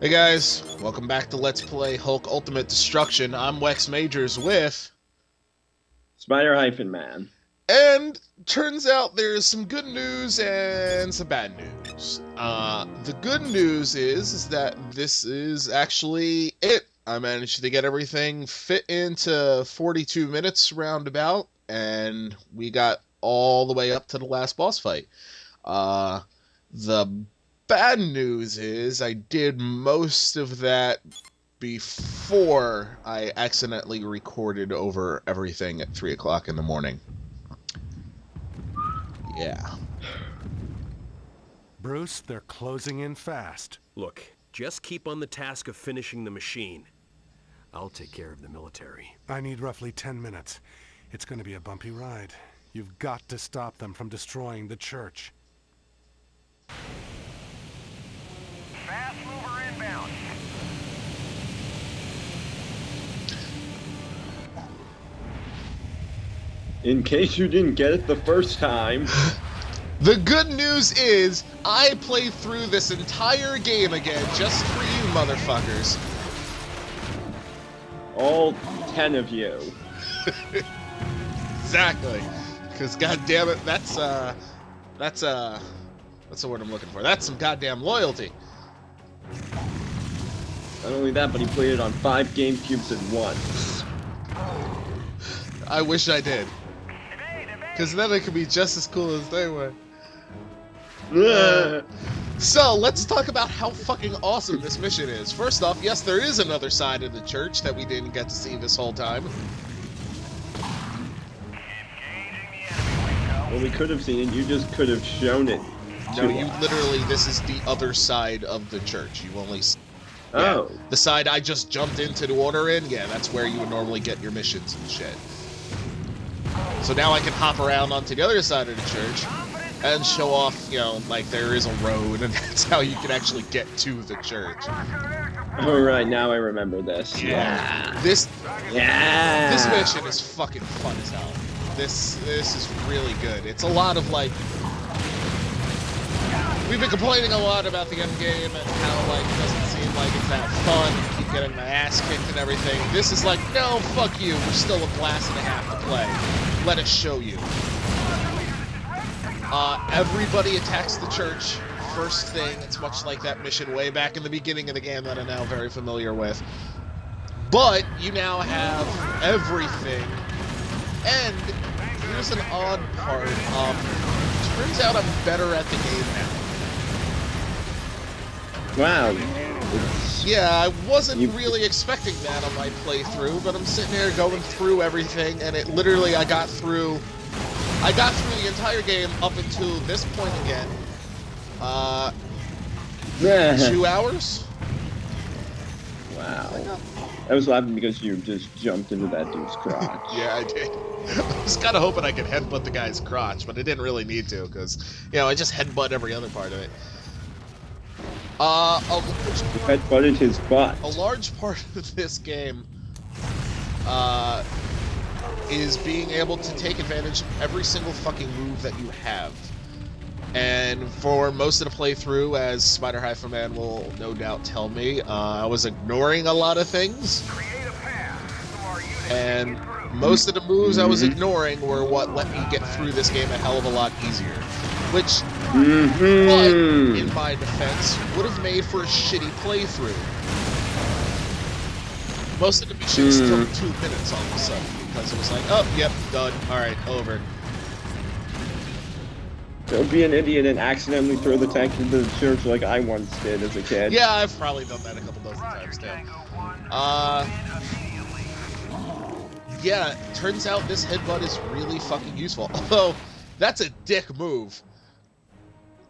Hey guys, welcome back to Let's Play Hulk Ultimate Destruction. I'm Wex Majors with... Spider-Man. And turns out there's some good news and some bad news. The good news is that this is actually it. I managed to get everything fit into 42 minutes roundabout, and we got all the way up to the last boss fight. The bad news is I did most of that before I accidentally recorded over everything at 3 o'clock in the morning. Yeah. Bruce, they're closing in fast. Look, just keep on the task of finishing the machine. I'll take care of the military. I need roughly 10 minutes. It's going to be a bumpy ride. You've got to stop them from destroying the church. Fast mover inbound. In case you didn't get it the first time. The good news is I played through this entire game again just for you motherfuckers. All 10 of you. Exactly. Because goddammit, that's the word I'm looking for. That's some goddamn loyalty. Not only that, but he played it on 5 GameCubes at once. I wish I did. Because then it could be just as cool as they were. So, let's talk about how fucking awesome this mission is. First off, yes, there is another side of the church that we didn't get to see this whole time. Well, we could have seen it, you just could have shown it. No, you literally, this is the other side of the church. You only see... Yeah, Oh. the side I just jumped into to order in, yeah, that's where you would normally get your missions and shit. So now I can hop around onto the other side of the church and show off, you know, like there is a road, and that's how you can actually get to the church. Alright, now I remember this. Yeah. This mission is fucking fun as hell. This is really good. It's a lot of, like... We've been complaining a lot about the end game and how, like, it doesn't seem like it's that fun. Keep getting my ass kicked and everything. This is like, no, fuck you. We're still a blast and a half to play. Let us show you. Everybody attacks the church. First thing, it's much like that mission way back in the beginning of the game that I'm now very familiar with. But you now have everything. And here's an odd part. Turns out I'm better at the game now. Wow. Yeah, I wasn't really expecting that on my playthrough, but I'm sitting here going through everything, and it literally, I got through the entire game up until this point again. 2 hours? Wow. I was laughing because you just jumped into that dude's crotch. Yeah, I did. I was kind of hoping I could headbutt the guy's crotch, but I didn't really need to, because, you know, I just headbutt every other part of it. You headbutted his butt. A large part of this game is being able to take advantage of every single fucking move that you have. And for most of the playthrough, as Spider-Man will no doubt tell me, I was ignoring a lot of things. And most of the moves I was ignoring were what let me get through this game a hell of a lot easier. Which, but, in my defense, would have made for a shitty playthrough. Most of the missions took 2 minutes all of a sudden, because it was like, oh, yep, done, alright, over. Don't be an idiot and accidentally throw the tank into the church like I once did as a kid. Yeah, I've probably done that a couple dozen times too. Yeah, turns out this headbutt is really fucking useful. Although, that's a dick move.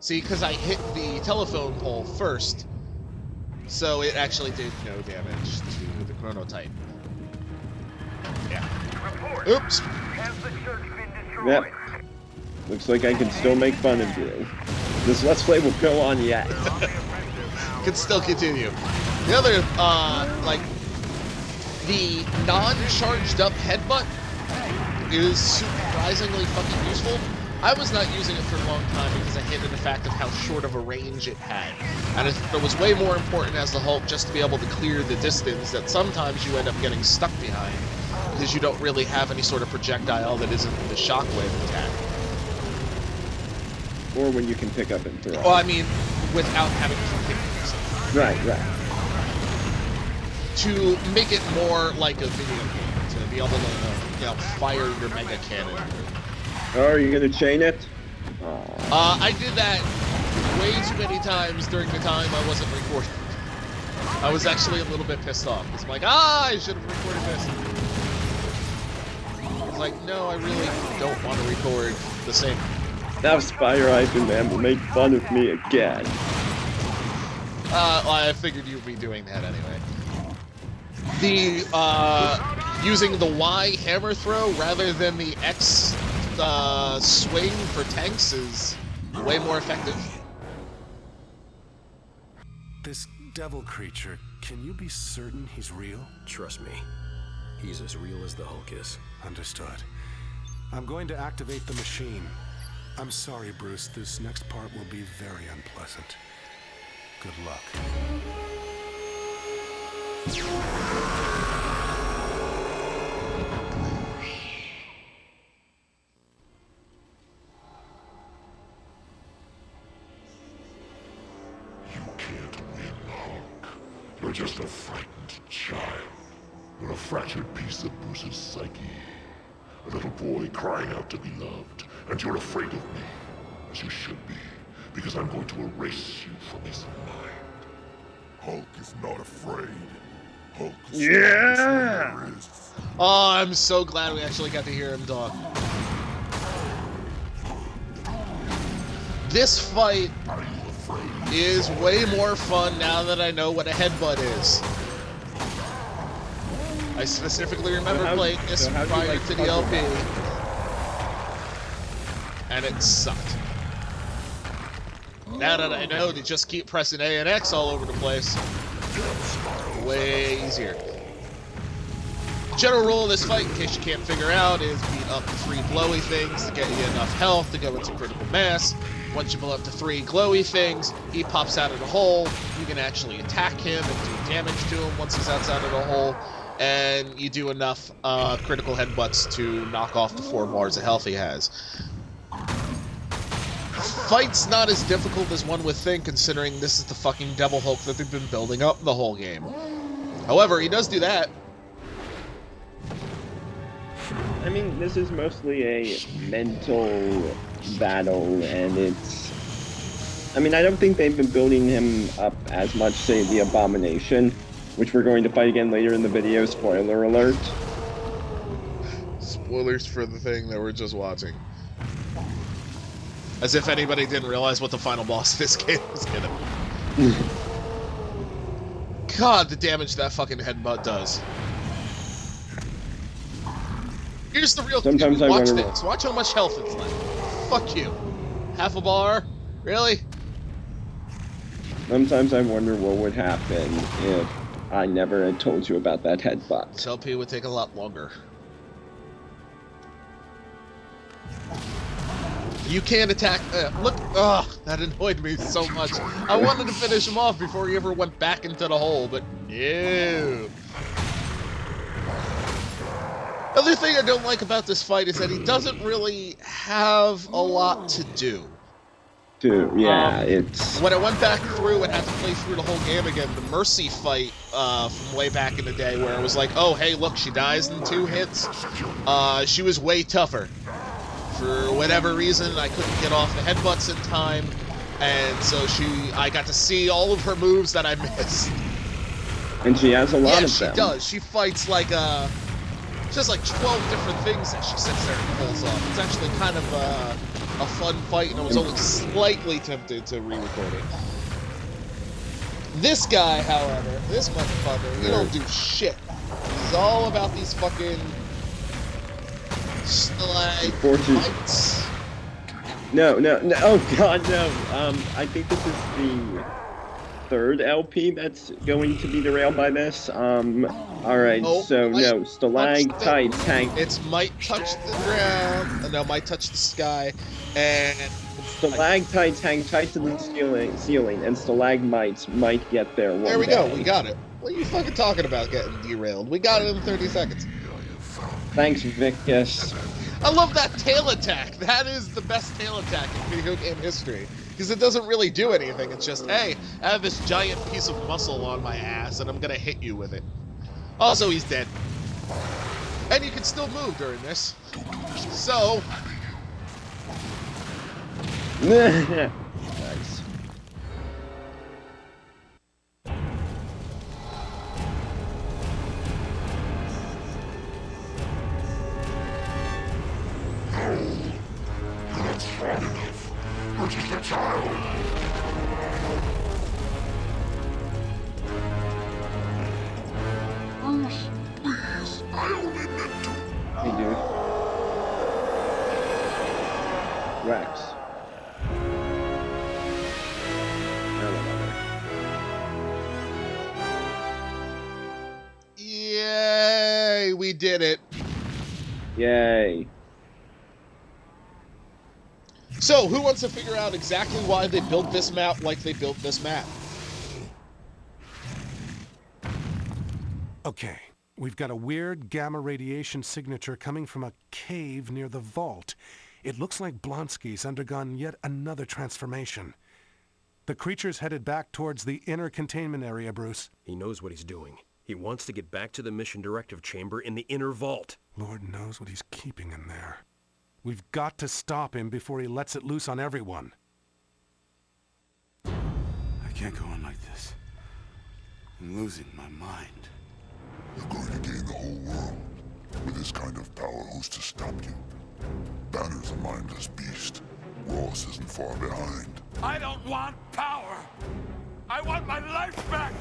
See, because I hit the telephone pole first, so it actually did no damage to the chronotype. Yeah. Oops. Yep. Looks like I can still make fun of you. This Let's Play will go on yet. Can still continue. The other, like, the non-charged up headbutt is surprisingly fucking useful. I was not using it for a long time because I hated the fact of how short of a range it had. And it was way more important as the Hulk just to be able to clear the distance that sometimes you end up getting stuck behind because you don't really have any sort of projectile that isn't the shockwave attack. Or when you can pick up and throw. Well, I mean, without having to pick yourself. Right. To make it more like a video game, to be able to, fire your mega cannon. Oh, are you gonna chain it? I did that way too many times during the time I wasn't recording. I was actually a little bit pissed off. It's like, I should have recorded this. It's like, no, I really don't want to record the same. Now Spire Ivan Man will make fun of me again. I figured you'd be doing that anyway. The, using the Y hammer throw rather than the X swing for tanks is way more effective. This devil creature, can you be certain he's real? Trust me, he's as real as the Hulk is. Understood. I'm going to activate the machine. I'm sorry, Bruce. This next part will be very unpleasant. Good luck. You're just a frightened child. You're a fractured piece of Bruce's psyche. A little boy crying out to be loved. And you're afraid of me. As you should be. Because I'm going to erase you from his mind. Hulk is not afraid. Hulk is Yeah! Oh, I'm so glad we actually got to hear him talk. This fight is way more fun now that I know what a headbutt is. I specifically remember playing this prior to the LP, and it sucked. Now that I know to just keep pressing A and X all over the place, way easier. General rule of this fight, in case you can't figure out, is beat up 3 glowy things to get you enough health to go into critical mass. Once you blow up to 3 glowy things, he pops out of the hole. You can actually attack him and do damage to him once he's outside of the hole. And you do enough critical headbutts to knock off the 4 bars of health he has. Fight's not as difficult as one would think, considering this is the fucking Devil Hulk that they've been building up the whole game. However, he does do that. I mean, this is mostly a mental battle, and it's... I mean, I don't think they've been building him up as much, say, the Abomination, which we're going to fight again later in the video, spoiler alert. Spoilers for the thing that we're just watching. As if anybody didn't realize what the final boss of this game was gonna be. God, the damage that fucking headbutt does. Here's the real thing. Watch this. Watch how much health it's left. Fuck you. Half a bar? Really? Sometimes I wonder what would happen if I never had told you about that headbutt. This LP would take a lot longer. You can't attack. Look. Ugh, that annoyed me so much. I wanted to finish him off before he ever went back into the hole, but no. Other thing I don't like about this fight is that he doesn't really have a lot to do. It's... When I went back through and had to play through the whole game again, the Mercy fight from way back in the day where it was like, oh, hey, look, she dies in 2 hits. She was way tougher. For whatever reason, I couldn't get off the headbutts in time, and so I got to see all of her moves that I missed. And she has a lot of them. Yeah, she does. She fights like, she has like 12 different things that she sits there and pulls off. It's actually kind of a fun fight, and I was only slightly tempted to re-record it. This guy, however, this motherfucker, he don't do shit. He's all about these fucking... like, fights. No, oh god, no. I think this is the third LP that's going to be derailed by this. Alright, Oh, so might no, touch stalactites hang. It's might touch the ground. No, might touch the sky. And Stalactites hang tight to the ceiling, and stalagmites might get there one there we day. go. We got it. What are you fucking talking about getting derailed? We got it in 30 seconds. Thanks, Vicus. I love that tail attack. That is the best tail attack in video game history. Because it doesn't really do anything. It's just, hey, I have this giant piece of muscle on my ass, and I'm going to hit you with it. Also, he's dead. And you can still move during this. So... Nice. You're not strong enough. You're just a child. Bruce, please. I only meant to. Hey, dude. Rex. Yay! We did it. Yay. So, who wants to figure out exactly why they built this map like they built this map? Okay, we've got a weird gamma radiation signature coming from a cave near the vault. It looks like Blonsky's undergone yet another transformation. The creature's headed back towards the inner containment area, Bruce. He knows what he's doing. He wants to get back to the mission directive chamber in the inner vault. Lord knows what he's keeping in there. We've got to stop him before he lets it loose on everyone. I can't go on like this. I'm losing my mind. You're going to gain the whole world. With this kind of power, who's to stop you? Banner's a mindless beast. Ross isn't far behind. I don't want power! I want my life back!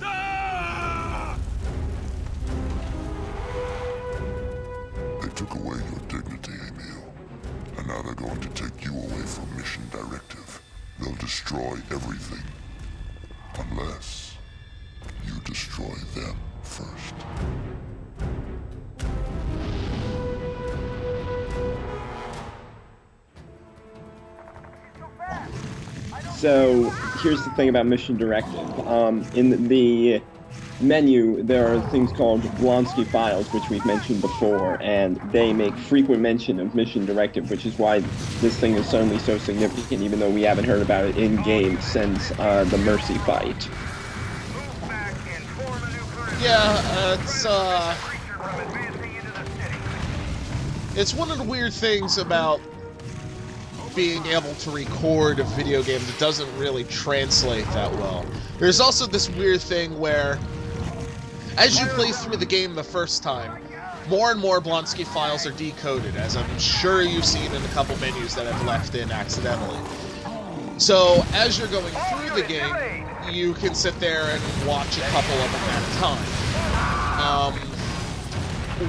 Ah! They took away your dignity, Emil. And now they're going to take you away from Mission Directive. They'll destroy everything. Unless you destroy them first. So here's the thing about Mission Directive. In the menu, there are things called Blonsky files, which we've mentioned before, and they make frequent mention of Mission Directive, which is why this thing is suddenly so significant, even though we haven't heard about it in-game since the Mercy fight. Yeah, it's one of the weird things about being able to record a video game that doesn't really translate that well. There's also this weird thing where, as you play through the game the first time, more and more Blonsky files are decoded, as I'm sure you've seen in a couple menus that I've left in accidentally. So, as you're going through the game, you can sit there and watch a couple of them at a time.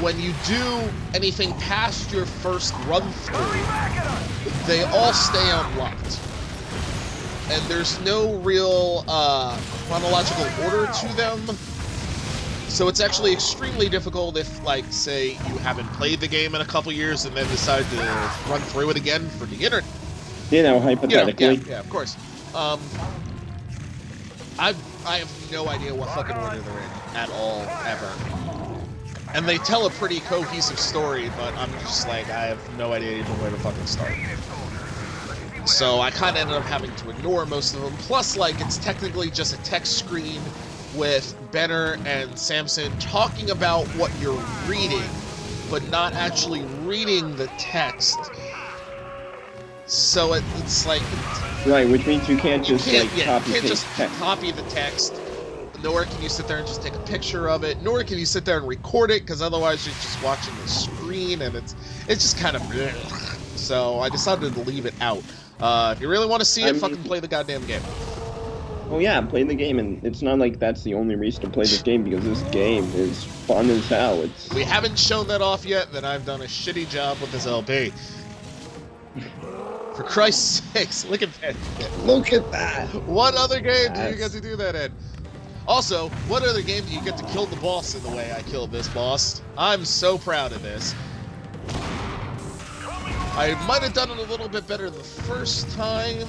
When you do anything past your first run-through, they all stay unlocked. And there's no real chronological order to them. So it's actually extremely difficult if, like, say, you haven't played the game in a couple years and then decide to run through it again for the internet. You know, hypothetically. Yeah, of course. I have no idea what fucking order they're in at all, ever. And they tell a pretty cohesive story, but I'm just like, I have no idea even where to fucking start. So I kind of ended up having to ignore most of them. Plus, like, it's technically just a text screen with Benner and Samson talking about what you're reading, but not actually reading the text. So it's like... Right, which means you can't just, copy the text. Nor can you sit there and just take a picture of it. Nor can you sit there and record it, because otherwise you're just watching the screen, and it's just kind of bleh. So I decided to leave it out. If you really want to see it, fucking play the goddamn game. Oh yeah, play the game, and it's not like that's the only reason to play this game, because this game is fun as hell. It's... We haven't shown that off yet, then I've done a shitty job with this LP. For Christ's sakes, look at that. Look at that. What other game do you Yes. get to do that in? Also, what other game do you get to kill the boss in the way I killed this boss? I'm so proud of this. I might have done it a little bit better the first time,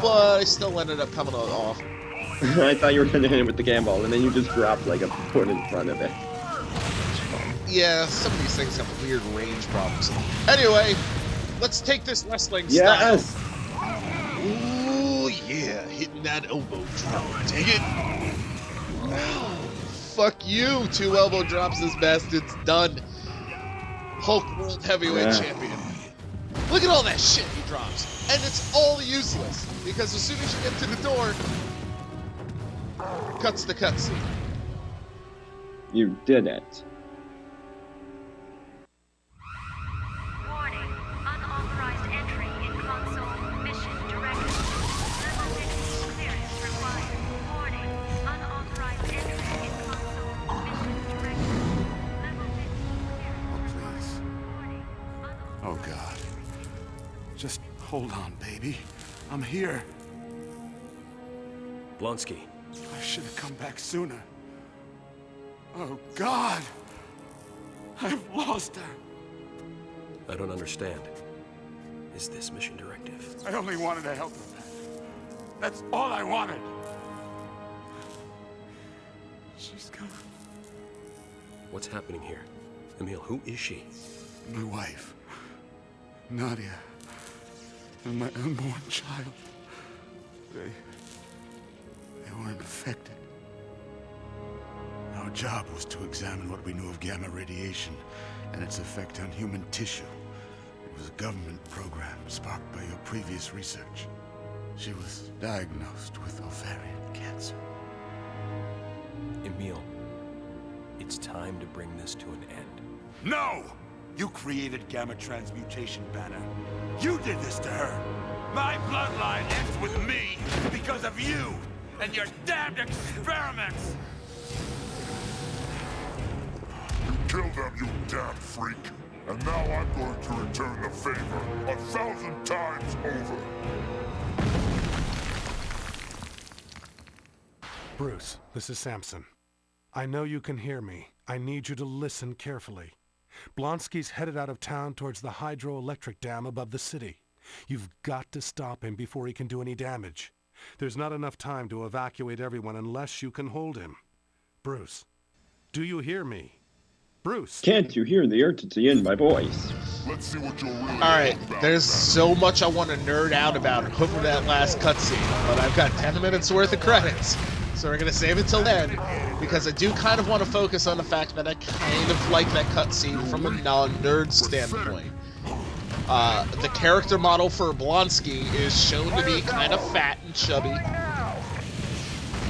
but I still ended up coming off. I thought you were gonna hit it with the gamble, and then you just dropped like a foot in front of it. Yeah, some of these things have weird range problems. Anyway, let's take this wrestling Yes. style. Ooh, yeah, hitting that elbow drop. Take it. Fuck you, 2 elbow drops, this bastard's done. Hulk World Heavyweight Champion. Look at all that shit he drops. And it's all useless, because as soon as you get to the door, cuts the cutscene. You did it. Warning. Unauthorized entry in console. Mission directive. Level 50 clearance required. Warning. Unauthorized entry in console. Mission directive. Level 50 clearance required. Warning. Oh, God. Just hold on, baby. I'm here. Blonsky, I should have come back sooner. Oh, God. I've lost her. I don't understand. Is this mission directive? I only wanted to help her back. That's all I wanted. She's gone. What's happening here? Emil, who is she? My wife, Nadia, and my unborn child. They were infected. Our job was to examine what we knew of gamma radiation and its effect on human tissue. It was a government program sparked by your previous research. She was diagnosed with ovarian cancer. Emil, it's time to bring this to an end. No! You created gamma transmutation, Banner. You did this to her. My bloodline ends with me because of you and your damned experiments. You killed them, you damn freak. And now I'm going to return the favor 1,000 times over. Bruce, this is Samson. I know you can hear me. I need you to listen carefully. Blonsky's headed out of town towards the hydroelectric dam above the city. You've got to stop him before he can do any damage. There's not enough time to evacuate everyone unless you can hold him. Bruce, do you hear me? Bruce! Can't you hear the urgency in my voice? Let's see what you're really Alright, about there's so much I want to nerd out about over that last cutscene, but I've got 10 minutes worth of credits, so we're going to save it till then, because I do kind of want to focus on the fact that I kind of like that cutscene from a non-nerd standpoint. The character model for Blonsky is shown to be kind of fat and chubby,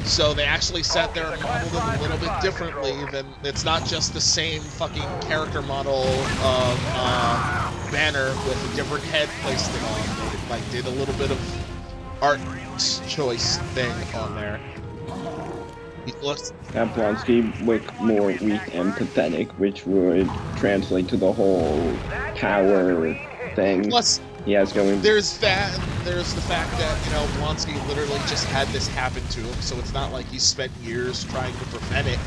so they actually sat there and modeled him a little bit differently than, it's not just the same fucking character model of Banner with a different head placed it on. They like did a little bit of art choice thing on there. He looks Blonsky look more weak and pathetic, which would translate to the whole power thing plus he has going. there's that, and there's the fact that, you know, Blonsky literally just had this happen to him, so it's not like he spent years trying to prevent it.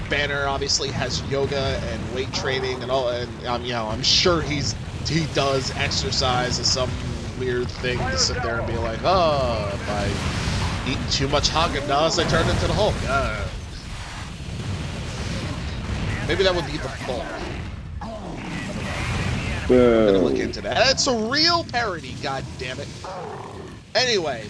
Banner obviously has yoga and weight training and all, and you know, I'm sure he does exercise as some weird thing to sit there and be like, oh, if I eat too much Haagen-Dazs, I turn into the Hulk. Maybe that would be the Hulk. I'm gonna look into that. It's a real parody, goddammit. Anyway,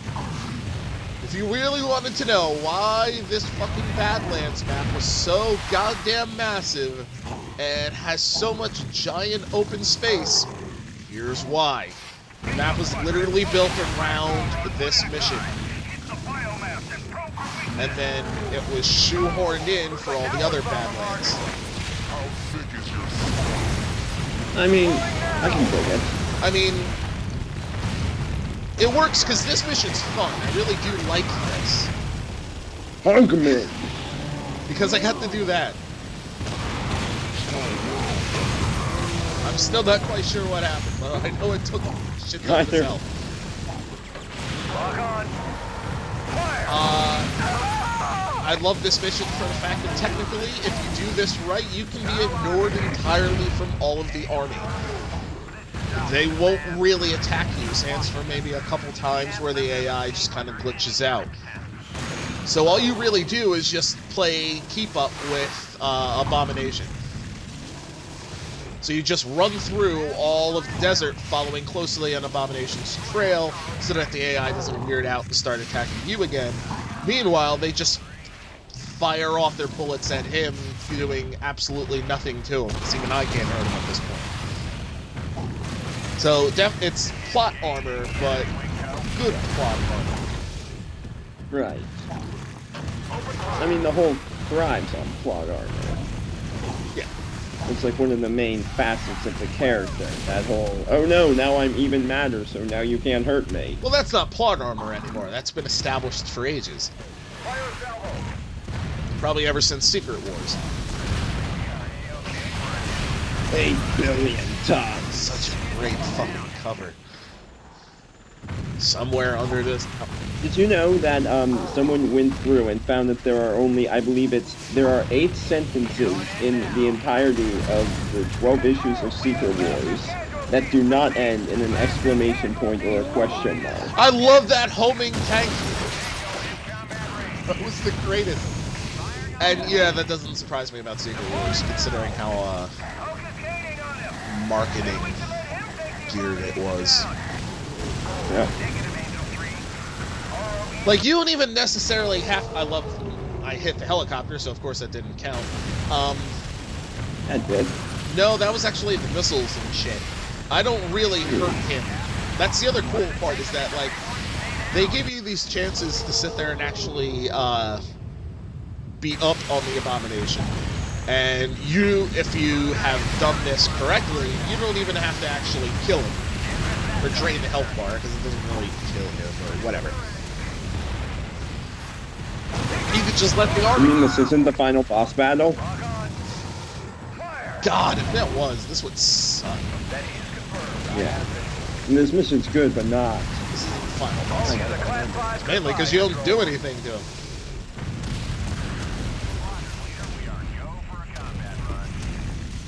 if you really wanted to know why this fucking Badlands map was so goddamn massive and has so much giant open space, here's why. The map was literally built around this mission. And then it was shoehorned in for all the other Badlands. How thick is your I mean, I can dig it. I mean, it works because this mission's fun. I really do like this. Hugman! Because I got to do that. I'm still not quite sure what happened, but I know it took shit ton of his health. Lock on. Fire! I love this mission for the fact that technically, if you do this right, you can be ignored entirely from all of the army. They won't really attack you, sans for maybe a couple times where the AI just kind of glitches out. So all you really do is just play keep up with Abomination. So you just run through all of the desert following closely on Abomination's trail so that the AI doesn't weird out and start attacking you again. Meanwhile, they just fire off their bullets at him, doing absolutely nothing to him, because even I can't hurt him at this point. So it's plot armor, but good plot armor. Right. I mean, the whole thrives on plot armor. Yeah. It's like one of the main facets of the character. That whole, oh no, now I'm even madder, so now you can't hurt me. Well, that's not plot armor anymore. That's been established for ages. Fire salvo. Probably ever since Secret Wars. 8 billion times. Such a great fucking cover. Somewhere under this... Did you know that someone went through and found that there are only, I believe there are 8 sentences in the entirety of the 12 issues of Secret Wars that do not end in an exclamation point or a question mark. I love that homing tank. That was the greatest. And yeah, that doesn't surprise me about Secret Wars, considering how marketing geared it was. Yeah. Like, you don't even necessarily have... I hit the helicopter, so of course that didn't count. That did. No, that was actually the missiles and shit. I don't really hurt him. That's the other cool part, is that, like, they give you these chances to sit there and actually, beat up on the Abomination. And you, if you have done this correctly, you don't even have to actually kill him. Or drain the health bar, because it doesn't really kill him, or whatever. You could just let the I army... mean, this isn't the final boss battle? God, if that was, this would suck. Yeah. And this mission's good, but not. This is the final boss battle. Mainly because you don't do anything to him.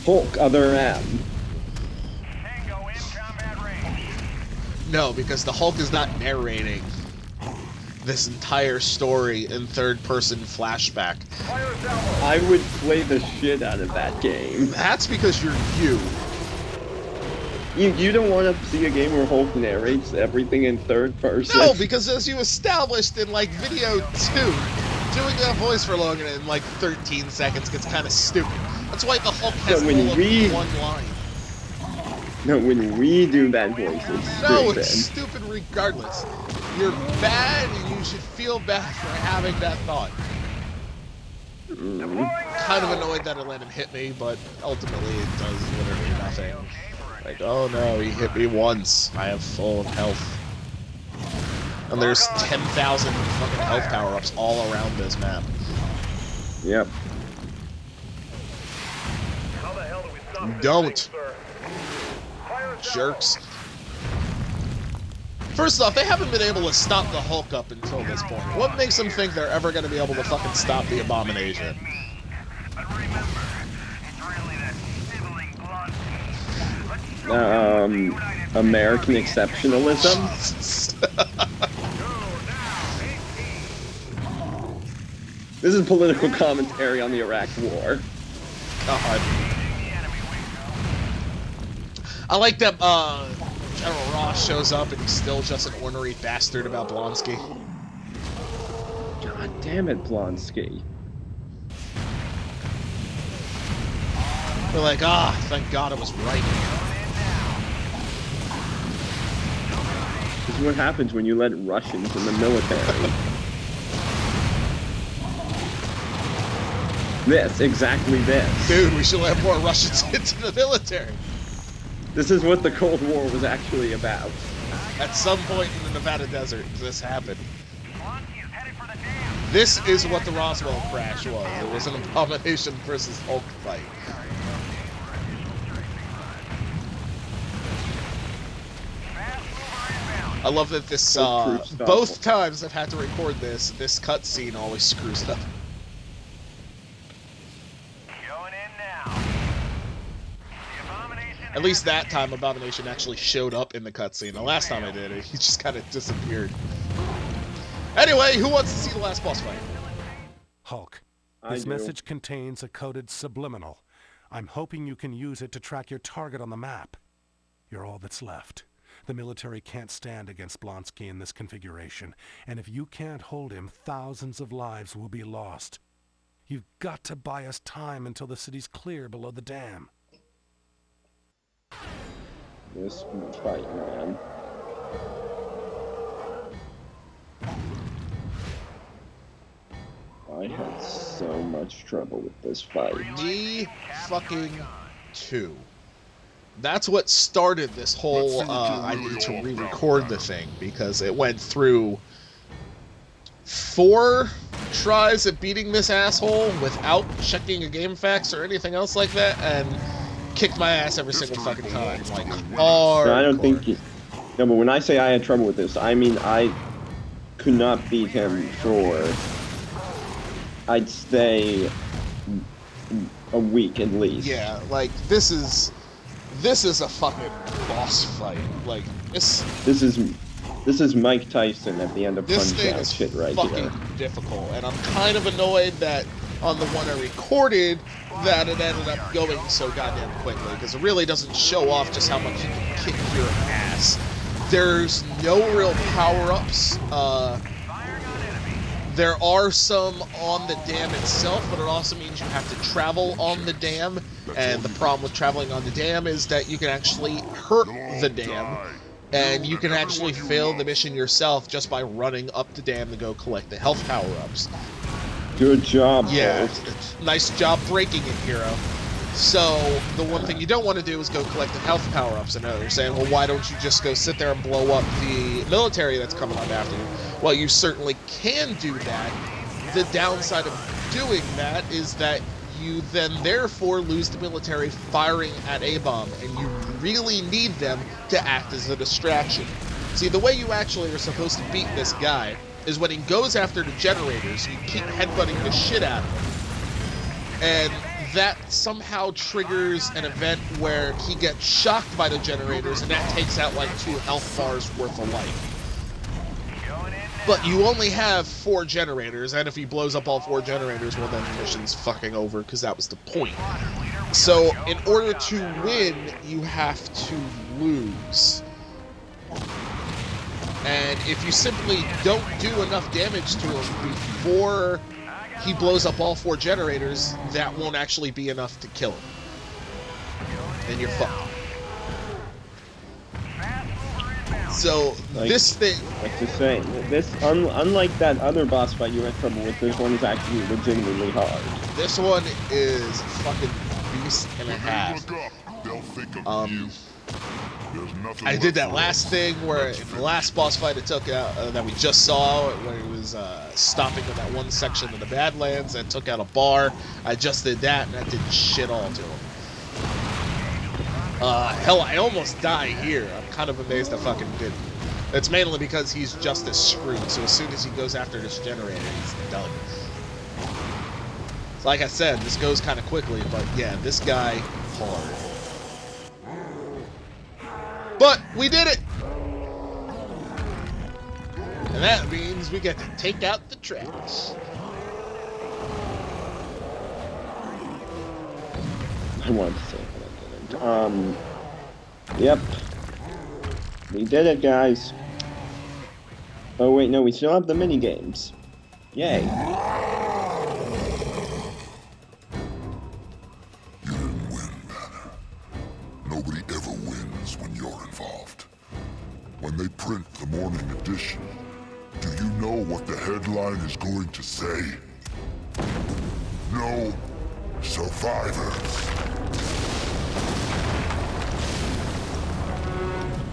Hulk, other M. No, because the Hulk is not narrating this entire story in third-person flashback. I would play the shit out of that game. That's because you're you. You don't want to see a game where Hulk narrates everything in third person? No, because as you established in, like, video 2, doing that voice for longer than, like, 13 seconds gets kind of stupid. That's why the Hulk has all of one line. No, when we do that voice, it's stupid. No, it's stupid regardless. You're bad, and you should feel bad for having that thought. Kind of annoyed that it let him hit me, but ultimately it does literally nothing. Like, oh no, he hit me once. I have full health. And there's 10,000 fucking health power-ups all around this map. Yep. Don't. Jerks. First off, they haven't been able to stop the Hulk up until this point. What makes them think they're ever going to be able to fucking stop the Abomination? American exceptionalism? This is political commentary on the Iraq War. God. I like that General Ross shows up and he's still just an ornery bastard about Blonsky. God damn it, Blonsky. We're like, thank God I was right. This is what happens when you let Russians in the military. Exactly this. Dude, we should let more Russians into the military. This is what the Cold War was actually about. At some point in the Nevada desert, this happened. This is what the Roswell crash was. It was an Abomination versus Hulk fight. I love that this, Foolproof stuff. both times I've had to record this cutscene always screws up. Going in now. The abomination. At least that time, Abomination actually showed up in the cutscene. The last time I did it, he just kind of disappeared. Anyway, who wants to see the last boss fight? Hulk, I this do. message contains a coded subliminal. I'm hoping you can use it to track your target on the map. You're all that's left. The military can't stand against Blonsky in this configuration, and if you can't hold him, thousands of lives will be lost. You've got to buy us time until the city's clear below the dam. This fight, man. I had so much trouble with this fight. Me fucking too. That's what started this whole, I need to re-record the thing, because it went through 4 tries at beating this asshole without checking a game facts or anything else like that, and kicked my ass every single fucking time. Like, hard. No, I don't think you... No, but when I say I had trouble with this, I mean I could not beat him for... I'd say a week at least. Yeah, like, this is a fucking boss fight. Like, this is Mike Tyson at the end of this Punch thing Out is shit right fucking here. difficult, and I'm kind of annoyed that on the one I recorded that it ended up going so goddamn quickly, because it really doesn't show off just how much you can kick your ass. There's no real power-ups. There are some on the dam itself, but it also means you have to travel on the dam, and the problem with traveling on the dam is that you can actually hurt the dam, and you can actually fail the mission yourself just by running up the dam to go collect the health power-ups. Good job, Yeah, Bolt. nice job breaking it, hero. So, the one thing you don't want to do is go collect the health power-ups, and they're saying, well, why don't you just go sit there and blow up the military that's coming up after you? Well, you certainly can do that. The downside of doing that is that you then therefore lose the military firing at A-bomb, and you really need them to act as a distraction. See, the way you actually are supposed to beat this guy is when he goes after the generators, you keep headbutting the shit out of him. And that somehow triggers an event where he gets shocked by the generators, and that takes out like 2 health bars worth of life. But you only have 4 generators, and if he blows up all 4 generators, well then the mission's fucking over, because that was the point. So, in order to win, you have to lose. And if you simply don't do enough damage to him before he blows up all 4 generators, that won't actually be enough to kill him. Then you're fucked. So, this thing... Like to say, this, unlike that other boss fight you had trouble with, this one is actually legitimately hard. This one is fucking beast and a half. I did that last thing where in the last boss fight it took out that we just saw, where he was stopping in that one section of the Badlands and took out a bar. I just did that, and that did shit all to him. Hell, I almost die here. I'm kind of amazed I fucking didn't. It's mainly because he's just as screwed, so as soon as he goes after this generator, he's done. So like I said, this goes kind of quickly, but yeah, this guy, hard. But we did it! And that means we get to take out the trash. I wanted to say but I didn't. Yep. We did it, guys. Oh wait, no, we still have the mini games. Yay. You didn't win, Banner. Nobody ever wins when you're involved. When they print the morning edition, do you know what the headline is going to say? No survivors.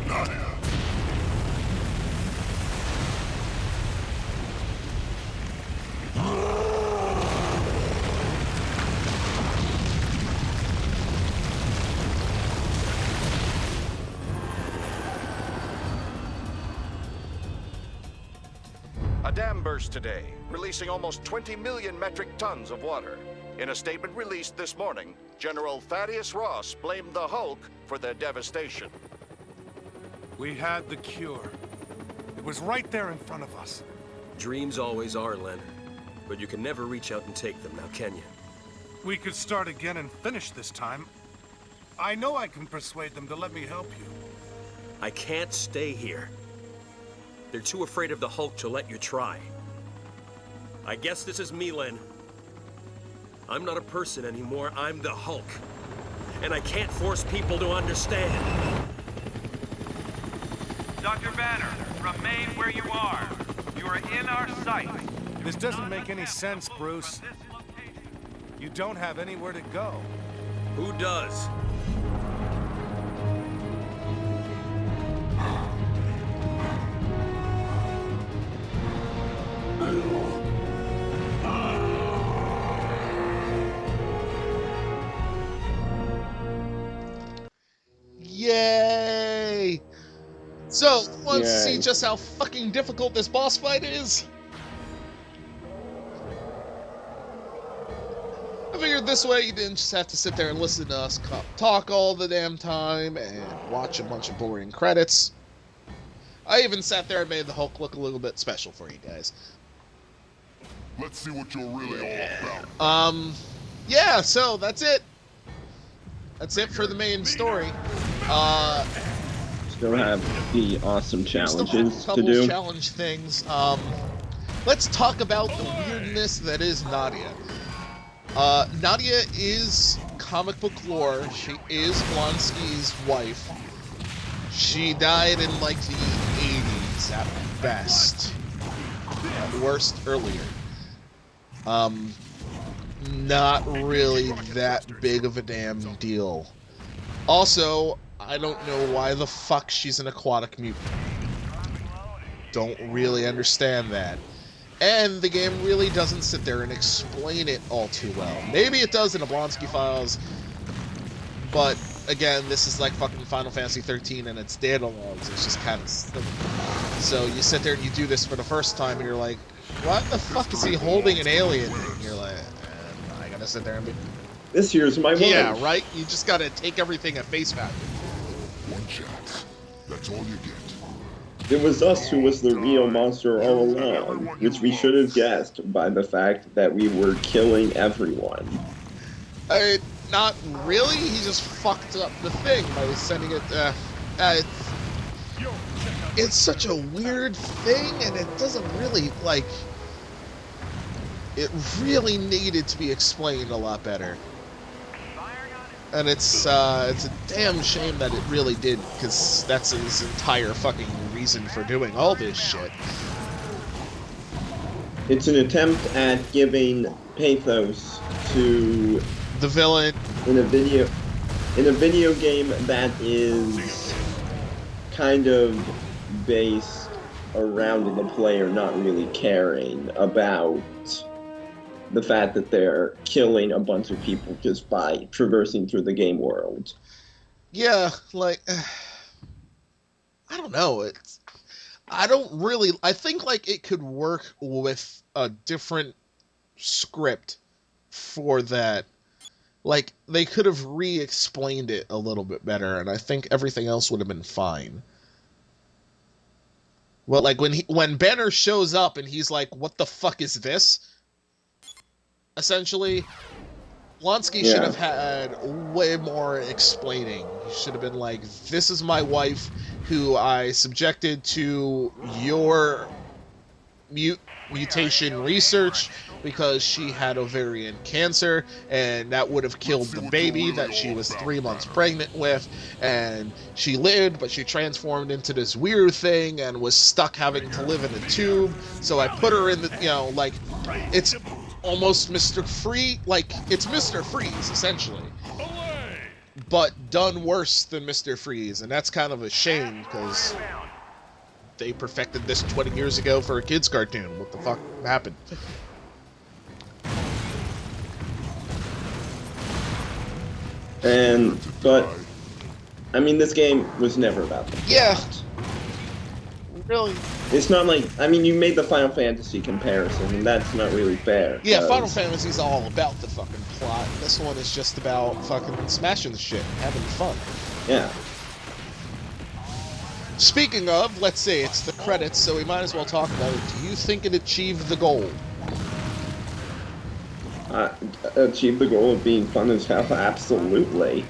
Nadia. dam burst today, releasing almost 20 million metric tons of water. In a statement released this morning, General Thaddeus Ross blamed the Hulk for the devastation. We had the cure. It was right there in front of us. Dreams always are, Len. But you can never reach out and take them, now can you? We could start again and finish this time. I know I can persuade them to let me help you. I can't stay here. They're too afraid of the Hulk to let you try. I guess this is me, Len. I'm not a person anymore, I'm the Hulk. And I can't force people to understand. Dr. Banner, remain where you are. You are in our sight. This doesn't make any sense, Bruce. You don't have anywhere to go. Who does? Yay! So, want to see Yay. just how fucking difficult this boss fight is? I figured this way you didn't just have to sit there and listen to us talk all the damn time and watch a bunch of boring credits. I even sat there and made the Hulk look a little bit special for you guys. Let's see what you're really all about. Yeah, so that's it. That's it for the main story. Still have the awesome Still have a challenges to couple do. challenge things. Let's talk about the weirdness that is Nadia. Nadia is comic book lore. She is Blonsky's wife. She died in like the 80s at best. At worst, earlier. Not really that big of a damn deal. Also, I don't know why the fuck she's an aquatic mutant. Don't really understand that. And the game really doesn't sit there and explain it all too well. Maybe it does in the Blonsky files, but again, this is like fucking Final Fantasy 13 and its data logs. It's just kind of silly. So you sit there and you do this for the first time and you're like, what the fuck is he holding an alien? And you're like, I gotta sit there and be... This here's my wife. Yeah, right? You just gotta take everything at face value. One chance. That's all you get. It was us who was the real monster all along, which we should have guessed by the fact that we were killing everyone. Not really. He just fucked up the thing by sending it. It's such a weird thing, and it doesn't really like. It really needed to be explained a lot better. And it's a damn shame that it really did, because that's his entire fucking reason for doing all this shit. It's an attempt at giving pathos to The villain. in a video game that is kind of based around the player not really caring about the fact that they're killing a bunch of people just by traversing through the game world. Yeah, like, I don't know. I think like it could work with a different script for that. Like, they could have re-explained it a little bit better, and I think everything else would have been fine. Well, like, when Banner shows up and he's like, what the fuck is this? Essentially, Blonsky should have had way more explaining. He should have been like, this is my wife who I subjected to your mutation research because she had ovarian cancer, and that would have killed the baby that she was 3 months pregnant with, and she lived, but she transformed into this weird thing and was stuck having to live in a tube, so I put her in the, like, it's almost Mr. It's Mr. Freeze, essentially. But done worse than Mr. Freeze, and that's kind of a shame, because they perfected this 20 years ago for a kid's cartoon. What the fuck happened? But I mean, this game was never about the plot. Yeah. Really? It's not like, I mean, you made the Final Fantasy comparison, and that's not really fair. Yeah, Final 'cause- Fantasy's all about the fucking plot. This one is just about fucking smashing the shit, having fun. Yeah. Speaking of, let's see, it's the credits, so we might as well talk about it. Do you think it achieved the goal? Achieve the goal of being fun as hell? Absolutely.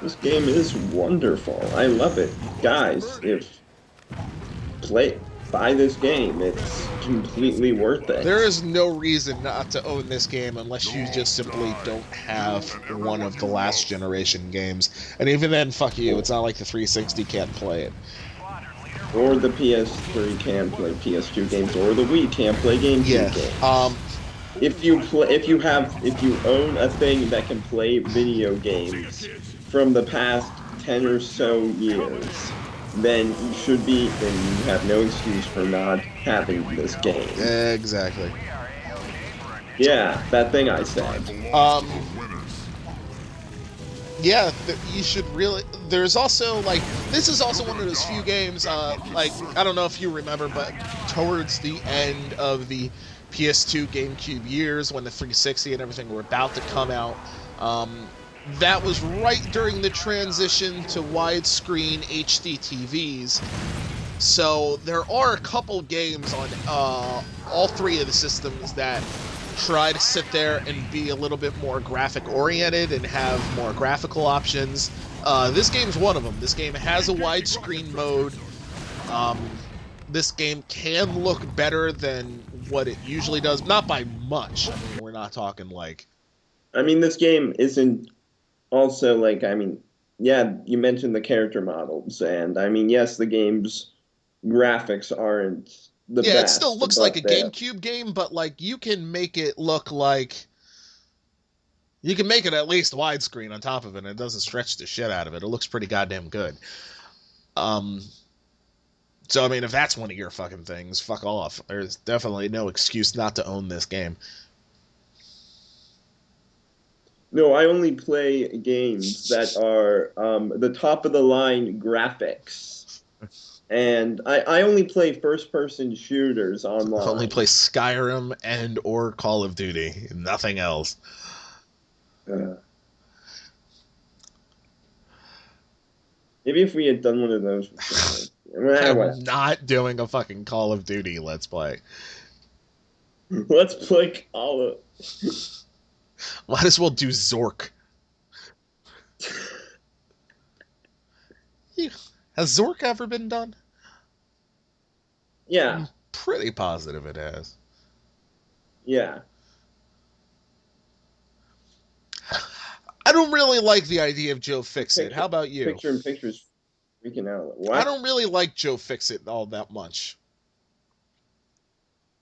This game is wonderful. I love it. Guys, buy this game. It's completely worth it. There is no reason not to own this game unless you just simply don't have one of the last generation games. And even then, fuck you, it's not like the 360 can't play it. Or the PS3 can play PS2 games, or the Wii can't play GameCube games. If you own a thing that can play video games from the past 10 or so years, then you have no excuse for not having this game. Exactly. Yeah, that thing I said. Yeah, you should really... There's also, like... This is also one of those few games, like, I don't know if you remember, but towards the end of the PS2 GameCube years, when the 360 and everything were about to come out, that was right during the transition to widescreen HD TVs. So there are a couple games on all three of the systems that try to sit there and be a little bit more graphic oriented and have more graphical options. This game's one of them. This game has a widescreen mode. This game can look better than what it usually does, not by much. I mean, we're not talking like... I mean, this game isn't also like, I mean, yeah, you mentioned the character models, and I mean, yes, the game's graphics aren't the best. Yeah, it still looks like a they're- GameCube game, but like you can make it look like... You can make it at least widescreen on top of it, and it doesn't stretch the shit out of it. It looks pretty goddamn good. So, I mean, if that's one of your fucking things, fuck off. There's definitely no excuse not to own this game. No, I only play games that are the top-of-the-line graphics. And I only play first-person shooters online. Only play Skyrim and or Call of Duty. Nothing else. Maybe if we had done one of those. I'm not doing a fucking Call of Duty Let's Play. Let's play Call of... Might as well do Zork. Has Zork ever been done? Yeah. I'm pretty positive it has. Yeah. I don't really like the idea of Joe Fixit. How about you? Picture-in-picture's freaking out. What? I don't really like Joe Fixit all that much.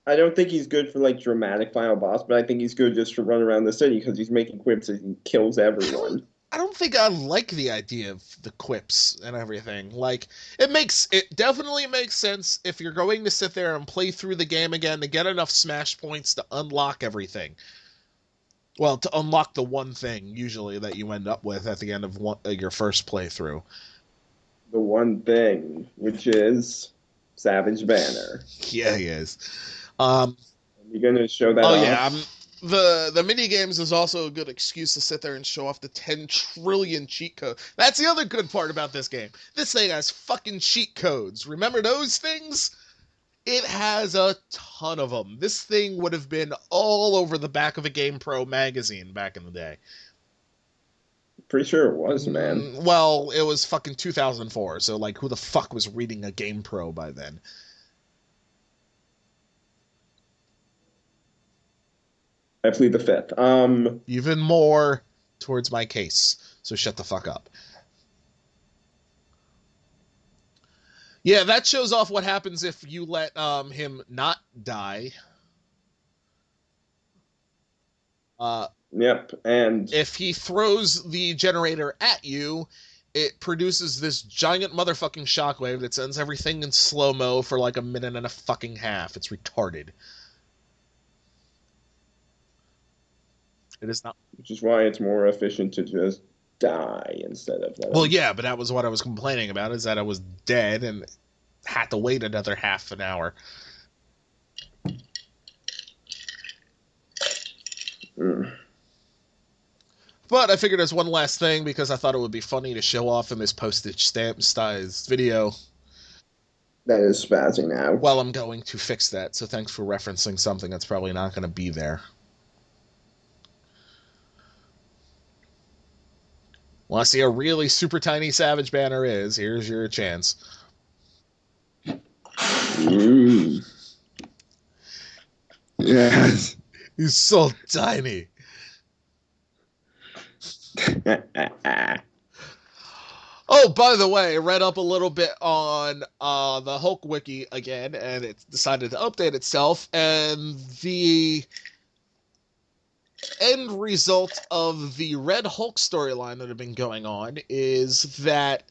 I don't think he's good for, like, dramatic final boss, but I think he's good just to run around the city because he's making quips and he kills everyone. I don't think I like the idea of the quips and everything. Like, it definitely makes sense if you're going to sit there and play through the game again to get enough smash points to unlock everything. Well, to unlock the one thing, usually, that you end up with at the end of your first playthrough. The one thing, which is Savage Banner. Yeah, he is. Are you going to show that off? Yeah, the mini games is also a good excuse to sit there and show off the 10 trillion cheat codes. That's the other good part about this game. This thing has fucking cheat codes. Remember those things? It has a ton of them. This thing would have been all over the back of a GamePro magazine back in the day. Pretty sure it was, man. Well, it was fucking 2004, so like who the fuck was reading a GamePro by then? I plead the fifth. Even more towards my case, so shut the fuck up. Yeah, that shows off what happens if you let him not die. Yep, and if he throws the generator at you, it produces this giant motherfucking shockwave that sends everything in slow-mo for like a minute and a fucking half. It's retarded. It is not. Which is why it's more efficient to just die instead of... Well, yeah, but that was what I was complaining about, is that I was dead, and had to wait another half an hour. But I figured as one last thing, because I thought it would be funny to show off in this postage stamp style video. That is spazzing out. Well, I'm going to fix that, so thanks for referencing something that's probably not going to be there. Want to see a really super tiny Savage Banner is? Here's your chance. Yes. He's so tiny. Oh, by the way, I read up a little bit on the Hulk wiki again, and it decided to update itself, and the end result of the Red Hulk storyline that had been going on is that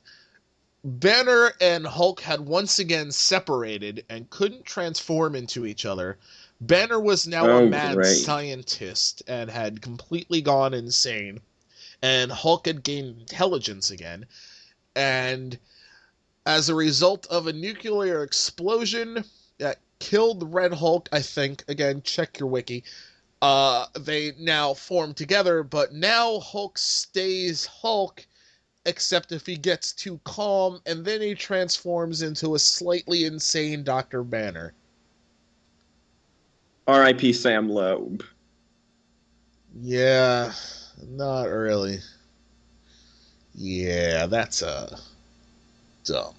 Banner and Hulk had once again separated and couldn't transform into each other. Banner was now a mad scientist and had completely gone insane, and Hulk had gained intelligence again. And as a result of a nuclear explosion that killed the Red Hulk, I think, again, check your wiki, they now form together, but now Hulk stays Hulk, except if he gets too calm, and then he transforms into a slightly insane Dr. Banner. R.I.P. Sam Loeb. Yeah, not really. Yeah, that's dumb.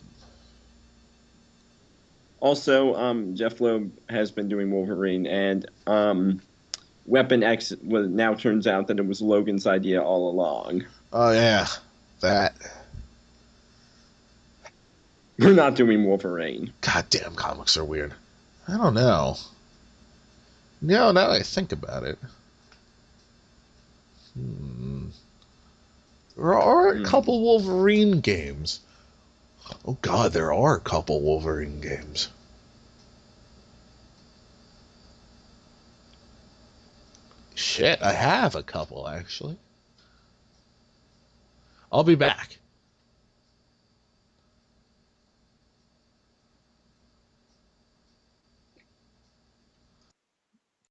Also, Jeff Loeb has been doing Wolverine, and Weapon X now turns out that it was Logan's idea all along. Oh yeah, that. We're not doing Wolverine. Goddamn, comics are weird. I don't know. No, now that I think about it. There are a couple Wolverine games. Oh god, there are a couple Wolverine games. Shit, I have a couple, actually. I'll be back.